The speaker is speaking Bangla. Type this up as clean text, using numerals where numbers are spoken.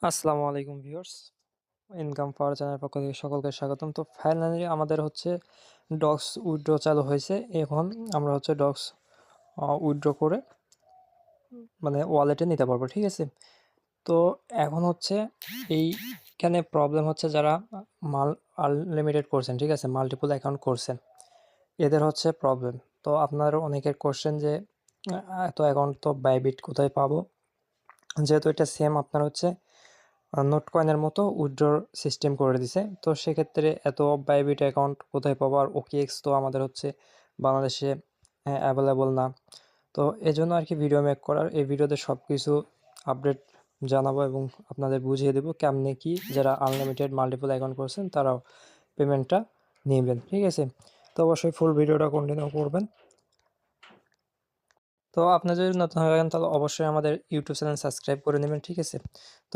আসসালামু আলাইকুম ভিউয়ার্স, ইনকাম পাওয়ার চ্যানেলের পক্ষ থেকে সকলকে স্বাগতম। তো ফাইনালি আমাদের হচ্ছে ডক্স উইথড্র চালু হয়েছে। এখন আমরা হচ্ছে ডক্স উইথড্র করে মানে ওয়ালেটে নিতে পারবো, ঠিক আছে। তো এখন হচ্ছে এইখানে প্রবলেম হচ্ছে যারা আনলিমিটেড করছেন, ঠিক আছে, মাল্টিপল অ্যাকাউন্ট করছেন, এদের হচ্ছে প্রবলেম। তো আপনার অনেকের কোশ্চেন যে এত অ্যাকাউন্ট তো বাইবিট কোথায় পাবো, যেহেতু এটা সেম আপনার হচ্ছে নোট কয়েনের মতো উইথড্রর সিস্টেম করে দিছে। তো সেক্ষেত্রে এত বাইবিট অ্যাকাউন্ট কোথায় পাবো? আর ওকেএক্স তো আমাদের হচ্ছে বাংলাদেশে অ্যাভেলেবল না। তো এই জন্য আর কি ভিডিও মেক করার, এই ভিডিওতে সব কিছু আপডেট জানাবো এবং আপনাদের বুঝিয়ে দেবো কেমনে কি যারা আনলিমিটেড মাল্টিপল অ্যাকাউন্ট করছেন তারাও পেমেন্টটা নেবেন, ঠিক আছে। তো অবশ্যই ফুল ভিডিওটা কন্টিনিউ করবেন। তো আপনি যদি নতুন হয়ে থাকেন তাহলে অবশ্যই আমাদের ইউটিউব চ্যানেল সাবস্ক্রাইব করে নেবেন, ঠিক আছে। তো